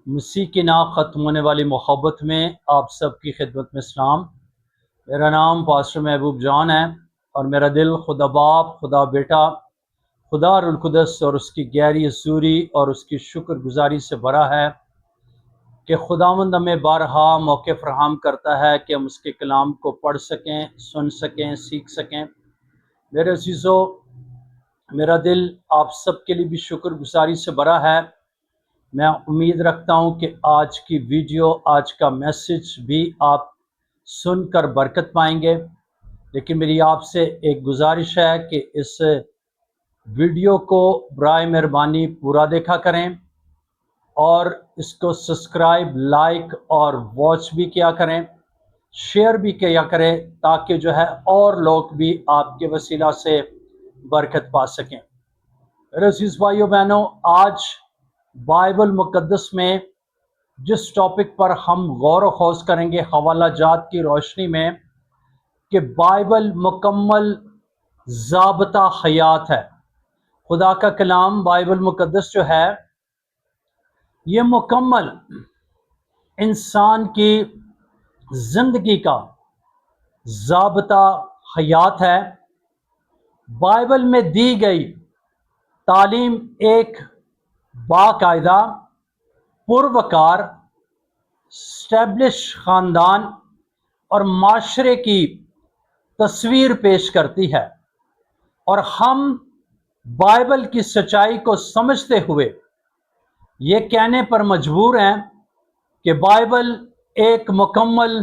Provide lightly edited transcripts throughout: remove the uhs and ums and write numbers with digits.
مسیح کی نا ختم ہونے والی محبت میں آپ سب کی خدمت میں سلام۔ میرا نام پاسٹر محبوب جان ہے اور میرا دل خدا باپ، خدا بیٹا، خدا روح القدس اور اس کی گہری حضوری اور اس کی شکر گزاری سے بھرا ہے کہ خداوند ہمیں بارہا موقع فراہم کرتا ہے کہ ہم اس کے کلام کو پڑھ سکیں، سن سکیں، سیکھ سکیں۔ میرے عزیزو، میرا دل آپ سب کے لیے بھی شکر گزاری سے بھرا ہے۔ میں امید رکھتا ہوں کہ آج کی ویڈیو، آج کا میسج بھی آپ سن کر برکت پائیں گے، لیکن میری آپ سے ایک گزارش ہے کہ اس ویڈیو کو برائے مہربانی پورا دیکھا کریں اور اس کو سبسکرائب، لائک اور واچ بھی کیا کریں، شیئر بھی کیا کریں، تاکہ جو ہے اور لوگ بھی آپ کے وسیلہ سے برکت پا سکیں۔ میرے عزیز بھائیو بہنوں، آج بائبل مقدس میں جس ٹاپک پر ہم غور و خوض کریں گے حوالہ جات کی روشنی میں، کہ بائبل مکمل ضابطہ حیات ہے۔ خدا کا کلام بائبل مقدس جو ہے یہ مکمل انسان کی زندگی کا ضابطہ حیات ہے۔ بائبل میں دی گئی تعلیم ایک باقاعدہ، پروکار، اسٹیبلش خاندان اور معاشرے کی تصویر پیش کرتی ہے، اور ہم بائبل کی سچائی کو سمجھتے ہوئے یہ کہنے پر مجبور ہیں کہ بائبل ایک مکمل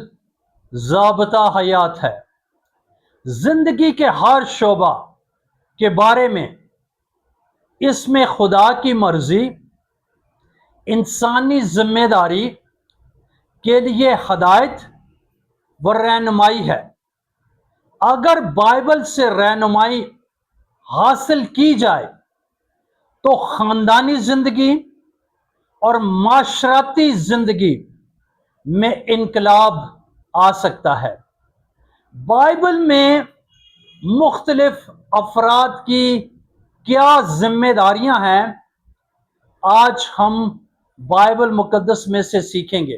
ضابطہ حیات ہے۔ زندگی کے ہر شعبہ کے بارے میں اس میں خدا کی مرضی، انسانی ذمہ داری کے لیے ہدایت و رہنمائی ہے۔ اگر بائبل سے رہنمائی حاصل کی جائے تو خاندانی زندگی اور معاشرتی زندگی میں انقلاب آ سکتا ہے۔ بائبل میں مختلف افراد کی کیا ذمہ داریاں ہیں، آج ہم بائبل مقدس میں سے سیکھیں گے۔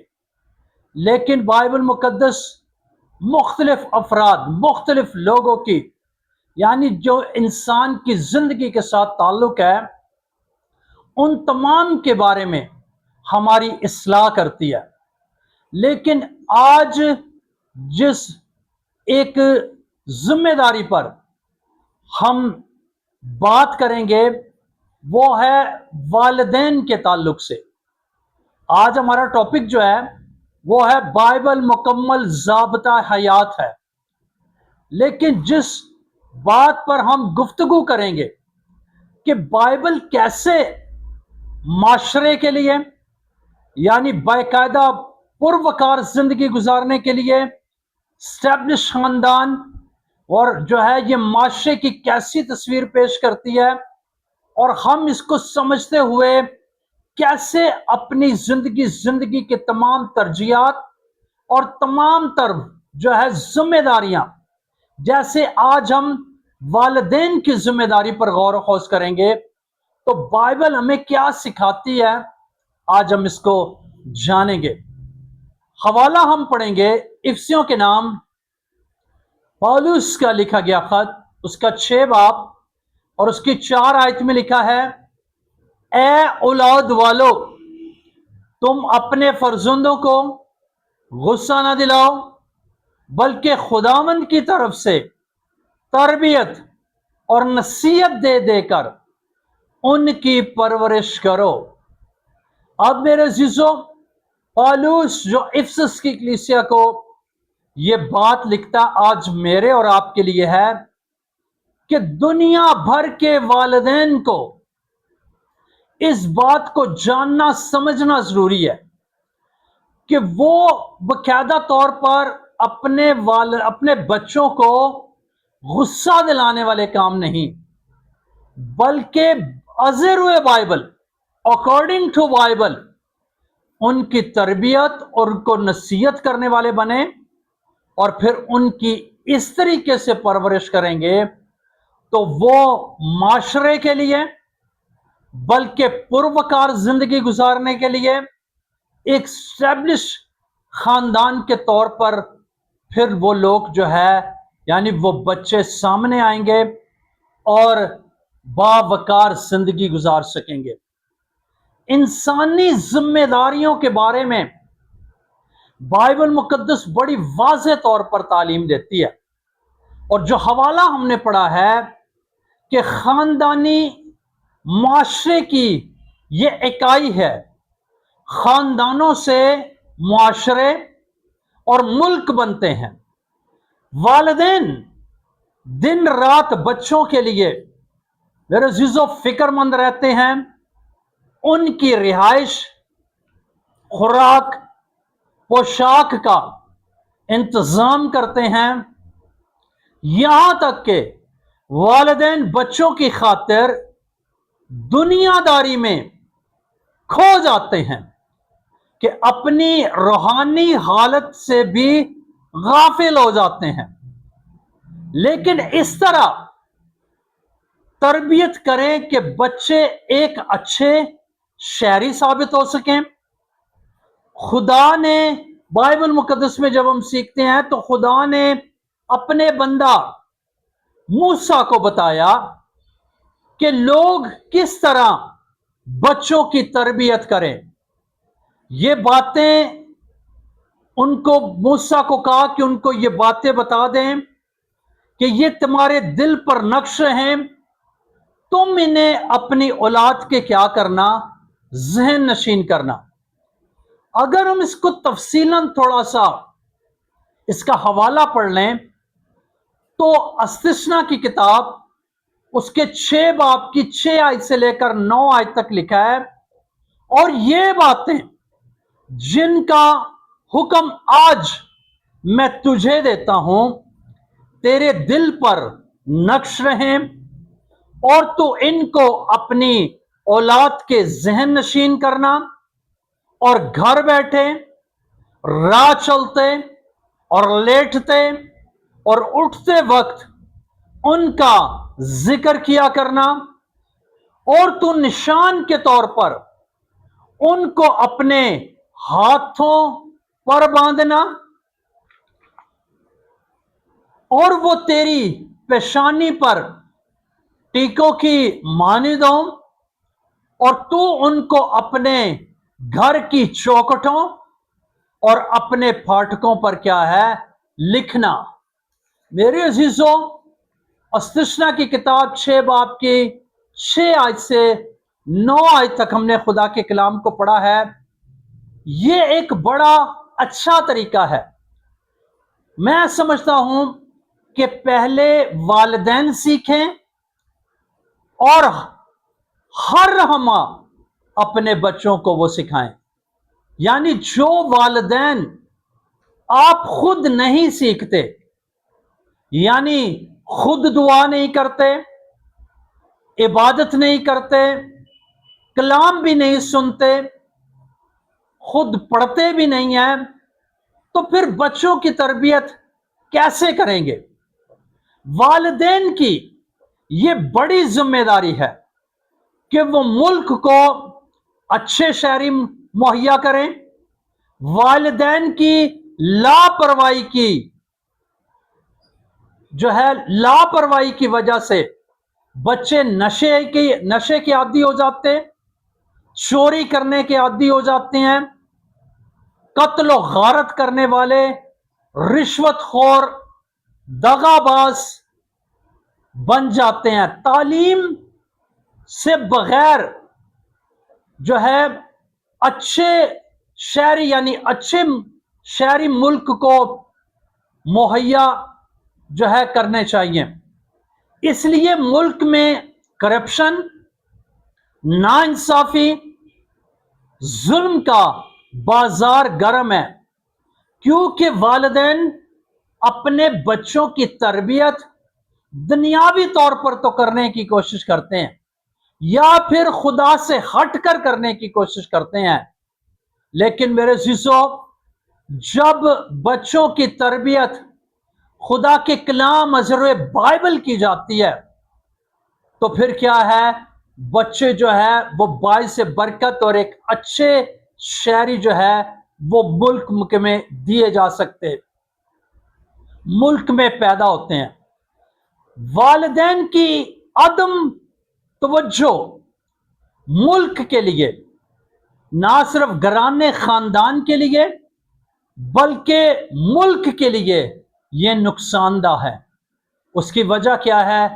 لیکن بائبل مقدس مختلف افراد، مختلف لوگوں کی، یعنی جو انسان کی زندگی کے ساتھ تعلق ہے، ان تمام کے بارے میں ہماری اصلاح کرتی ہے۔ لیکن آج جس ایک ذمہ داری پر ہم بات کریں گے وہ ہے والدین کے تعلق سے۔ آج ہمارا ٹاپک جو ہے وہ ہے بائبل مکمل ضابطہ حیات ہے۔ لیکن جس بات پر ہم گفتگو کریں گے کہ بائبل کیسے معاشرے کے لیے، یعنی باقاعدہ پروکار زندگی گزارنے کے لیے، اسٹیبلش خاندان اور جو ہے یہ معاشرے کی کیسی تصویر پیش کرتی ہے، اور ہم اس کو سمجھتے ہوئے کیسے اپنی زندگی کے تمام ترجیحات اور تمام تر جو ہے ذمہ داریاں، جیسے آج ہم والدین کی ذمہ داری پر غور و خوض کریں گے تو بائبل ہمیں کیا سکھاتی ہے، آج ہم اس کو جانیں گے۔ حوالہ ہم پڑھیں گے افسیوں کے نام پولس کا لکھا گیا خط، اس کا 6 باب اور اس کی 4 آیت میں لکھا ہے، اے اولاد والو، تم اپنے فرزندوں کو غصہ نہ دلاؤ، بلکہ خداوند کی طرف سے تربیت اور نصیحت دے دے کر ان کی پرورش کرو۔ اب میرے عزیزو، پولس جو افسس کی کلیسیا کو یہ بات لکھتا آج میرے اور آپ کے لیے ہے کہ دنیا بھر کے والدین کو اس بات کو جاننا سمجھنا ضروری ہے کہ وہ باقاعدہ طور پر اپنے بچوں کو غصہ دلانے والے کام نہیں، بلکہ ازر ہوئے بائبل، اکارڈنگ ٹو بائبل، ان کی تربیت اور ان کو نصیحت کرنے والے بنے، اور پھر ان کی اس طریقے سے پرورش کریں گے تو وہ معاشرے کے لیے، بلکہ پروکار زندگی گزارنے کے لیے ایک اسٹیبلش خاندان کے طور پر پھر وہ لوگ جو ہے یعنی وہ بچے سامنے آئیں گے اور باوقار زندگی گزار سکیں گے۔ انسانی ذمہ داریوں کے بارے میں بائبل مقدس بڑی واضح طور پر تعلیم دیتی ہے، اور جو حوالہ ہم نے پڑھا ہے کہ خاندانی معاشرے کی یہ اکائی ہے، خاندانوں سے معاشرے اور ملک بنتے ہیں۔ والدین دن رات بچوں کے لیے میرے عزیزو فکر مند رہتے ہیں، ان کی رہائش، خوراک، پوشاک کا انتظام کرتے ہیں، یہاں تک کہ والدین بچوں کی خاطر دنیا داری میں کھو جاتے ہیں کہ اپنی روحانی حالت سے بھی غافل ہو جاتے ہیں، لیکن اس طرح تربیت کریں کہ بچے ایک اچھے شہری ثابت ہو سکیں۔ خدا نے بائبل مقدس میں جب ہم سیکھتے ہیں تو خدا نے اپنے بندہ موسیٰ کو بتایا کہ لوگ کس طرح بچوں کی تربیت کریں۔ یہ باتیں ان کو موسیٰ کو کہا کہ ان کو یہ باتیں بتا دیں کہ یہ تمہارے دل پر نقش ہیں، تم انہیں اپنی اولاد کے کیا کرنا، ذہن نشین کرنا۔ اگر ہم اس کو تفصیلاً تھوڑا سا اس کا حوالہ پڑھ لیں تو استثنا کی کتاب اس کے 6 باب کی 6 آیت سے لے کر 9 آیت تک لکھا ہے، اور یہ باتیں جن کا حکم آج میں تجھے دیتا ہوں تیرے دل پر نقش رہیں، اور تو ان کو اپنی اولاد کے ذہن نشین کرنا، اور گھر بیٹھے، راہ چلتے اور لیٹتے اور اٹھتے وقت ان کا ذکر کیا کرنا، اور تو نشان کے طور پر ان کو اپنے ہاتھوں پر باندھنا، اور وہ تیری پیشانی پر ٹیکوں کی مانند ہوں، اور تو ان کو اپنے گھر کی چوکھٹوں اور اپنے پھاٹکوں پر کیا ہے، لکھنا۔ میرے عزیزوں، استثنا کی کتاب 6 باب کی 6 آیت سے 9 آیت تک ہم نے خدا کے کلام کو پڑھا ہے۔ یہ ایک بڑا اچھا طریقہ ہے۔ میں سمجھتا ہوں کہ پہلے والدین سیکھیں اور ہر رحمہ اپنے بچوں کو وہ سکھائیں۔ یعنی جو والدین آپ خود نہیں سیکھتے، یعنی خود دعا نہیں کرتے، عبادت نہیں کرتے، کلام بھی نہیں سنتے، خود پڑھتے بھی نہیں ہیں، تو پھر بچوں کی تربیت کیسے کریں گے؟ والدین کی یہ بڑی ذمہ داری ہے کہ وہ ملک کو اچھے شہری مہیا کریں۔ والدین کی لاپرواہی کی وجہ سے بچے نشے کے عادی ہو جاتے، چوری کرنے کے عادی ہو جاتے ہیں، قتل و غارت کرنے والے، رشوت خور، دغا باز بن جاتے ہیں۔ تعلیم سے بغیر جو ہے اچھے شہری یعنی اچھے شہری ملک کو مہیا جو ہے کرنے چاہیے۔ اس لیے ملک میں کرپشن، ناانصافی، ظلم کا بازار گرم ہے، کیونکہ والدین اپنے بچوں کی تربیت دنیاوی طور پر تو کرنے کی کوشش کرتے ہیں، یا پھر خدا سے ہٹ کر کرنے کی کوشش کرتے ہیں، لیکن میرے عزیزو، جب بچوں کی تربیت خدا کے کلام ازر بائبل کی جاتی ہے تو پھر کیا ہے، بچے جو ہے وہ باعث برکت اور ایک اچھے شہری جو ہے وہ ملک میں دیے جا سکتے، ملک میں پیدا ہوتے ہیں۔ والدین کی عدم توجہ ملک کے لیے، نہ صرف گھرانے خاندان کے لیے بلکہ ملک کے لیے یہ نقصان دہ ہے۔ اس کی وجہ کیا ہے؟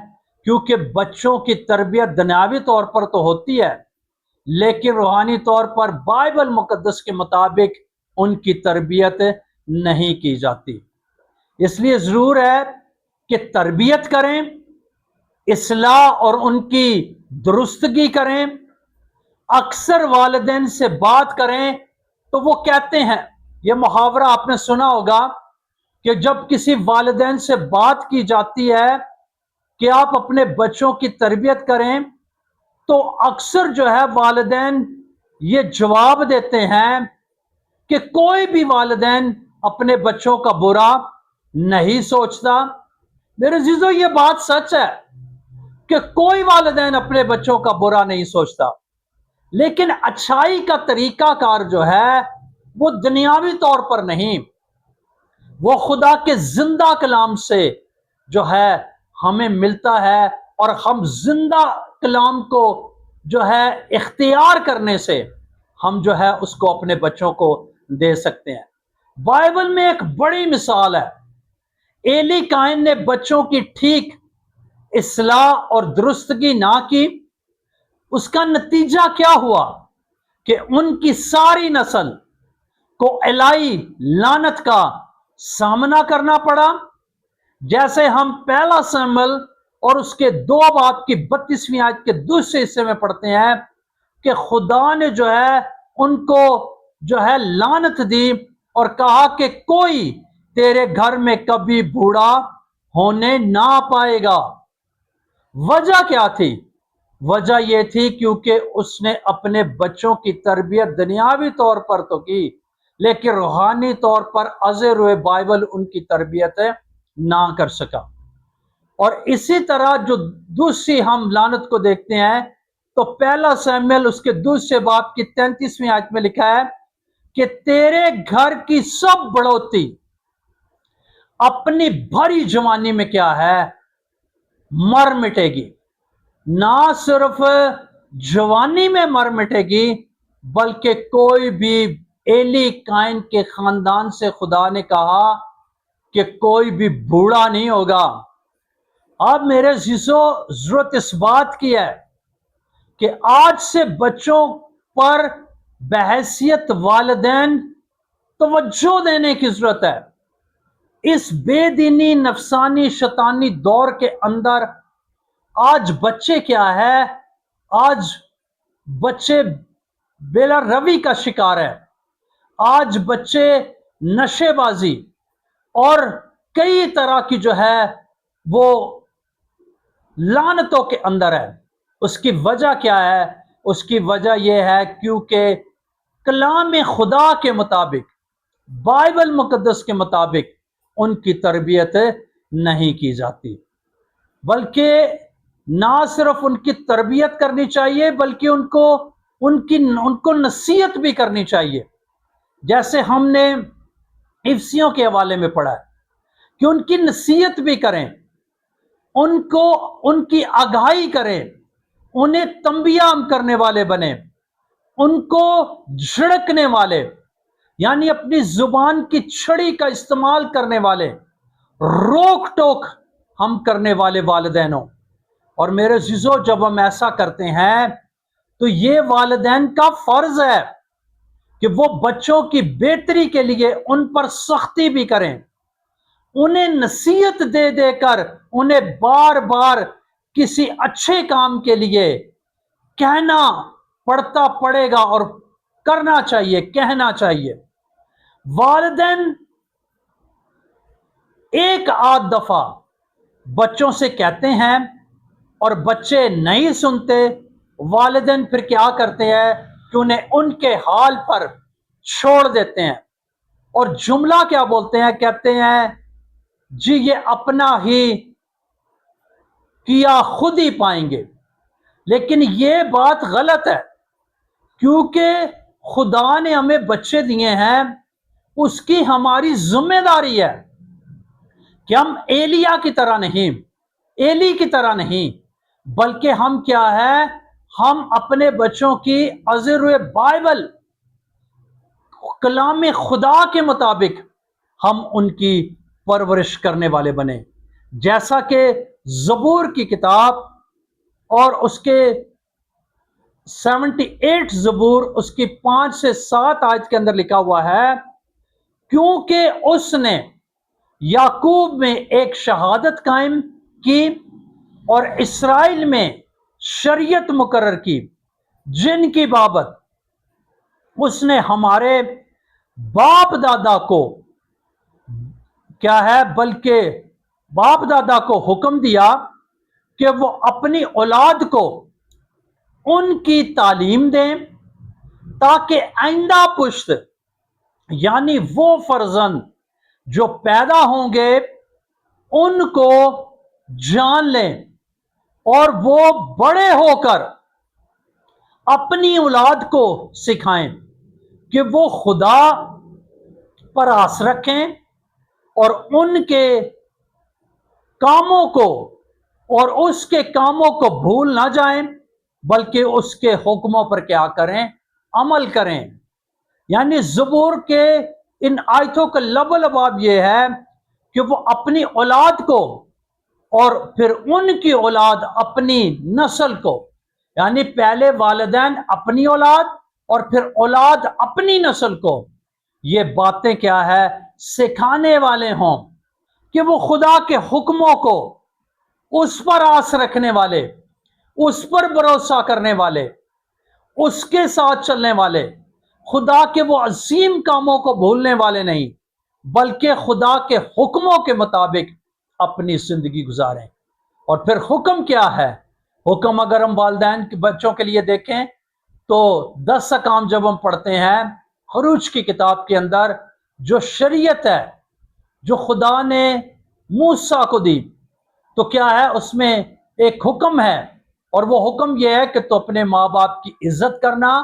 کیونکہ بچوں کی تربیت دنیاوی طور پر تو ہوتی ہے، لیکن روحانی طور پر بائبل مقدس کے مطابق ان کی تربیت نہیں کی جاتی۔ اس لیے ضرور ہے کہ تربیت کریں، اصلاح اور ان کی درستگی کریں۔ اکثر والدین سے بات کریں تو وہ کہتے ہیں، یہ محاورہ آپ نے سنا ہوگا کہ جب کسی والدین سے بات کی جاتی ہے کہ آپ اپنے بچوں کی تربیت کریں تو اکثر جو ہے والدین یہ جواب دیتے ہیں کہ کوئی بھی والدین اپنے بچوں کا برا نہیں سوچتا۔ میرے عزیزو، یہ بات سچ ہے کہ کوئی والدین اپنے بچوں کا برا نہیں سوچتا، لیکن اچھائی کا طریقہ کار جو ہے وہ دنیاوی طور پر نہیں، وہ خدا کے زندہ کلام سے جو ہے ہمیں ملتا ہے، اور ہم زندہ کلام کو جو ہے اختیار کرنے سے ہم جو ہے اس کو اپنے بچوں کو دے سکتے ہیں۔ بائبل میں ایک بڑی مثال ہے، ایلی کائن نے بچوں کی ٹھیک اصلاح اور درستگی نہ کی، اس کا نتیجہ کیا ہوا کہ ان کی ساری نسل کو الہی لعنت کا سامنا کرنا پڑا۔ جیسے ہم پہلا سموئیل اور اس کے 2 باب کی 32ویں آیت کے دوسرے حصے میں پڑھتے ہیں کہ خدا نے جو ہے ان کو جو ہے لعنت دی اور کہا کہ کوئی تیرے گھر میں کبھی بوڑھا ہونے نہ پائے گا۔ وجہ کیا تھی؟ وجہ یہ تھی کیونکہ اس نے اپنے بچوں کی تربیت دنیاوی طور پر تو کی، لیکن روحانی طور پر ازے روئے بائبل ان کی تربیت نہ کر سکا۔ اور اسی طرح جو دوسری ہم لعنت کو دیکھتے ہیں تو پہلا سموئیل اس کے دوسرے باب کی 33ویں آیت میں لکھا ہے کہ تیرے گھر کی سب بڑھوتی اپنی بھری جوانی میں کیا ہے؟ مر مٹے گی۔ نہ صرف جوانی میں مر مٹے گی بلکہ کوئی بھی ایلی کائن کے خاندان سے خدا نے کہا کہ کوئی بھی بوڑھا نہیں ہوگا۔ اب میرے عزیزو، ضرورت اس بات کی ہے کہ آج سے بچوں پر بحیثیت والدین توجہ دینے کی ضرورت ہے۔ اس بے دینی نفسانی شیطانی دور کے اندر آج بچے کیا ہے؟ آج بچے بلا روی کا شکار ہے۔ آج بچے نشے بازی اور کئی طرح کی جو ہے وہ لعنتوں کے اندر ہے۔ اس کی وجہ کیا ہے؟ اس کی وجہ یہ ہے کیونکہ کلام خدا کے مطابق، بائبل مقدس کے مطابق ان کی تربیت نہیں کی جاتی، بلکہ نہ صرف ان کی تربیت کرنی چاہیے بلکہ ان کو نصیحت بھی کرنی چاہیے۔ جیسے ہم نے افسیوں کے حوالے میں پڑھا ہے کہ ان کی نصیحت بھی کریں، ان کی آگاہی کریں، انہیں تنبیہ کرنے والے بنیں، ان کو جھڑکنے والے، یعنی اپنی زبان کی چھڑی کا استعمال کرنے والے، روک ٹوک ہم کرنے والے والدین ہوں۔ اور میرے عزیزو، جب ہم ایسا کرتے ہیں تو یہ والدین کا فرض ہے کہ وہ بچوں کی بہتری کے لیے ان پر سختی بھی کریں، انہیں نصیحت دے دے کر انہیں بار بار کسی اچھے کام کے لیے کہنا پڑے گا اور کرنا چاہیے، کہنا چاہیے۔ والدین ایک آدھ دفعہ بچوں سے کہتے ہیں اور بچے نہیں سنتے، والدین پھر کیا کرتے ہیں کہ انہیں ان کے حال پر چھوڑ دیتے ہیں، اور جملہ کیا بولتے ہیں؟ کہتے ہیں جی یہ اپنا ہی کیا خود ہی پائیں گے۔ لیکن یہ بات غلط ہے، کیونکہ خدا نے ہمیں بچے دیے ہیں، اس کی ہماری ذمہ داری ہے کہ ہم ایلیا کی طرح نہیں، ایلی کی طرح نہیں، بلکہ ہم کیا ہے، ہم اپنے بچوں کی ازر بائبل، کلام خدا کے مطابق ہم ان کی پرورش کرنے والے بنے، جیسا کہ زبور کی کتاب اور اس کے 78 زبور اس کی 5 سے 7 آیت کے اندر لکھا ہوا ہے، کیونکہ اس نے یعقوب میں ایک شہادت قائم کی اور اسرائیل میں شریعت مقرر کی، جن کی بابت اس نے ہمارے باپ دادا کو کیا ہے، بلکہ باپ دادا کو حکم دیا کہ وہ اپنی اولاد کو ان کی تعلیم دیں، تاکہ آئندہ پشت یعنی وہ فرزند جو پیدا ہوں گے ان کو جان لیں، اور وہ بڑے ہو کر اپنی اولاد کو سکھائیں کہ وہ خدا پر آس رکھیں اور ان کے کاموں کو اور اس کے کاموں کو بھول نہ جائیں، بلکہ اس کے حکموں پر کیا کریں، عمل کریں۔ یعنی زبور کے ان آیتوں کا لب و لباب یہ ہے کہ وہ اپنی اولاد کو اور پھر ان کی اولاد اپنی نسل کو، یعنی پہلے والدین اپنی اولاد اور پھر اولاد اپنی نسل کو یہ باتیں کیا ہے، سکھانے والے ہوں کہ وہ خدا کے حکموں کو، اس پر آس رکھنے والے، اس پر بھروسہ کرنے والے، اس کے ساتھ چلنے والے، خدا کے وہ عظیم کاموں کو بھولنے والے نہیں، بلکہ خدا کے حکموں کے مطابق اپنی زندگی گزاریں۔ اور پھر حکم کیا ہے؟ حکم اگر ہم والدین کے بچوں کے لیے دیکھیں تو 10 احکام جب ہم پڑھتے ہیں خروج کی کتاب کے اندر، جو شریعت ہے جو خدا نے موسیٰ کو دی، تو کیا ہے، اس میں ایک حکم ہے، اور وہ حکم یہ ہے کہ تو اپنے ماں باپ کی عزت کرنا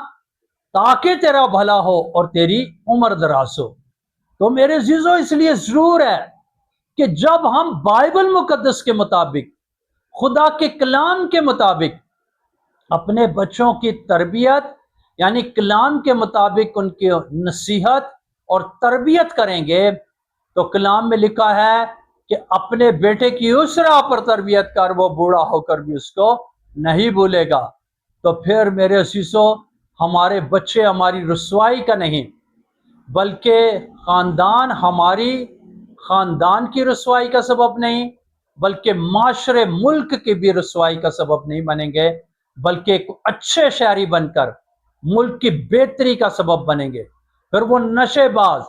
تاکہ تیرا بھلا ہو اور تیری عمر دراز ہو۔ تو میرے عزیزو، اس لیے ضرور ہے کہ جب ہم بائبل مقدس کے مطابق، خدا کے کلام کے مطابق اپنے بچوں کی تربیت، یعنی کلام کے مطابق ان کی نصیحت اور تربیت کریں گے، تو کلام میں لکھا ہے کہ اپنے بیٹے کی اس راہ پر تربیت کر، وہ بوڑھا ہو کر بھی اس کو نہیں بھولے گا۔ تو پھر میرے عزیزو، ہمارے بچے ہماری رسوائی کا نہیں، بلکہ خاندان ہماری خاندان کی رسوائی کا سبب نہیں، بلکہ معاشرے ملک کی بھی رسوائی کا سبب نہیں بنیں گے، بلکہ ایک اچھے شہری بن کر ملک کی بہتری کا سبب بنیں گے۔ پھر وہ نشے باز،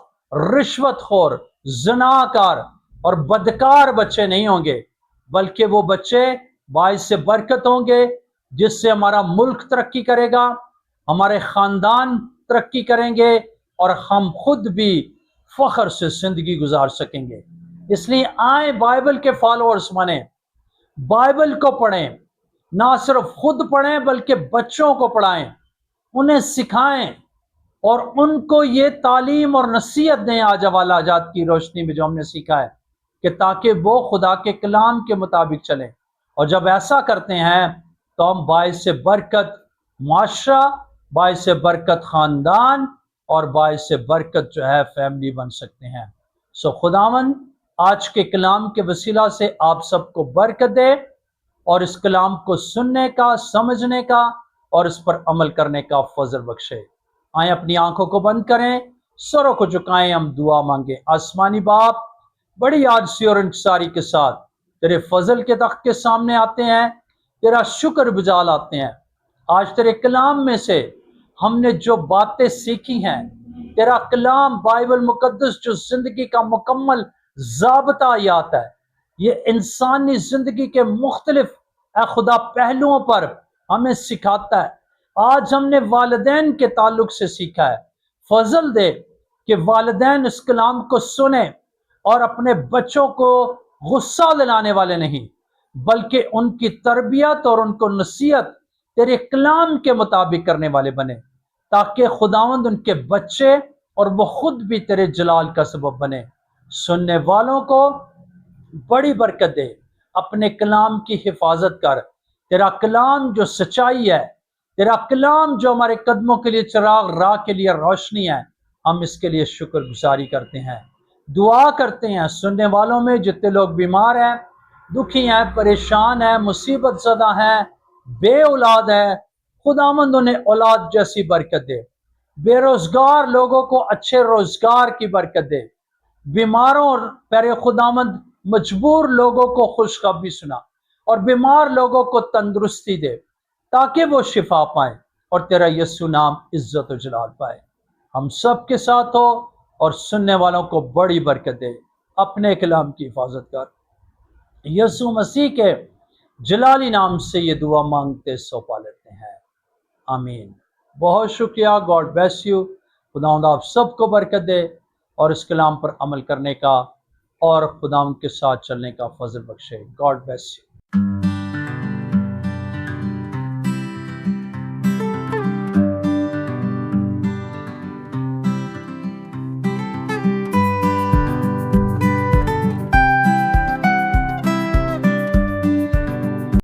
رشوت خور، زناکار اور بدکار بچے نہیں ہوں گے، بلکہ وہ بچے باعث سے برکت ہوں گے، جس سے ہمارا ملک ترقی کرے گا، ہمارے خاندان ترقی کریں گے، اور ہم خود بھی فخر سے زندگی گزار سکیں گے۔ اس لیے آئیں بائبل کے فالوورز بنیں، بائبل کو پڑھیں، نہ صرف خود پڑھیں بلکہ بچوں کو پڑھائیں، انہیں سکھائیں، اور ان کو یہ تعلیم اور نصیحت دیں آج حوالہ جات کی روشنی میں جو ہم نے سیکھا ہے، کہ تاکہ وہ خدا کے کلام کے مطابق چلیں۔ اور جب ایسا کرتے ہیں تو ہم باعث برکت معاشرہ، باعث برکت خاندان، اور باعث برکت جو ہے فیملی بن سکتے ہیں۔ سو خداوند آج کے کلام کے وسیلہ سے آپ سب کو برکت دے، اور اس کلام کو سننے کا، سمجھنے کا اور اس پر عمل کرنے کا فضل بخشے۔ آئیں اپنی آنکھوں کو بند کریں، سروں کو جھکائیں، ہم دعا مانگیں۔ آسمانی باپ، بڑی عاجزی اور انکساری کے ساتھ تیرے فضل کے تخت کے سامنے آتے ہیں، تیرا شکر بجا لاتے ہیں۔ آج تیرے کلام میں سے ہم نے جو باتیں سیکھی ہیں، تیرا کلام بائبل مقدس جو زندگی کا مکمل ضابطہ یات ہے، یہ انسانی زندگی کے مختلف اے خدا پہلوؤں پر ہمیں سکھاتا ہے۔ آج ہم نے والدین کے تعلق سے سیکھا ہے، فضل دے کہ والدین اس کلام کو سنیں اور اپنے بچوں کو غصہ دلانے والے نہیں، بلکہ ان کی تربیت اور ان کو نصیحت تیرے کلام کے مطابق کرنے والے بنے۔ تاکہ خداوند ان کے بچے اور وہ خود بھی تیرے جلال کا سبب بنے۔ سننے والوں کو بڑی برکت دے، اپنے کلام کی حفاظت کر۔ تیرا کلام جو سچائی ہے، تیرا کلام جو ہمارے قدموں کے لیے چراغ، راہ کے لیے روشنی ہے، ہم اس کے لیے شکر گزاری کرتے ہیں، دعا کرتے ہیں۔ سننے والوں میں جتنے لوگ بیمار ہیں، دکھی ہیں، پریشان ہیں، مصیبت زدہ ہیں، بے اولاد ہے، خداوند انہیں اولاد جیسی برکت دے۔ بے روزگار لوگوں کو اچھے روزگار کی برکت دے۔ بیماروں اور پیارے خداوند مجبور لوگوں کو خوشخبری سنا، اور بیمار لوگوں کو تندرستی دے، تاکہ وہ شفا پائیں اور تیرا یسوع نام عزت و جلال پائے۔ ہم سب کے ساتھ ہو اور سننے والوں کو بڑی برکت دے۔ اپنے کلام کی حفاظت کر، یسوع مسیح کے جلالی نام سے یہ دعا مانگتے سونپا لیتے ہیں، آمین۔ بہت شکریہ، گاڈ بلیس یو۔ خداوند آپ سب کو برکت دے اور اس کلام پر عمل کرنے کا اور خداوند کے ساتھ چلنے کا فضل بخشے۔ God bless you.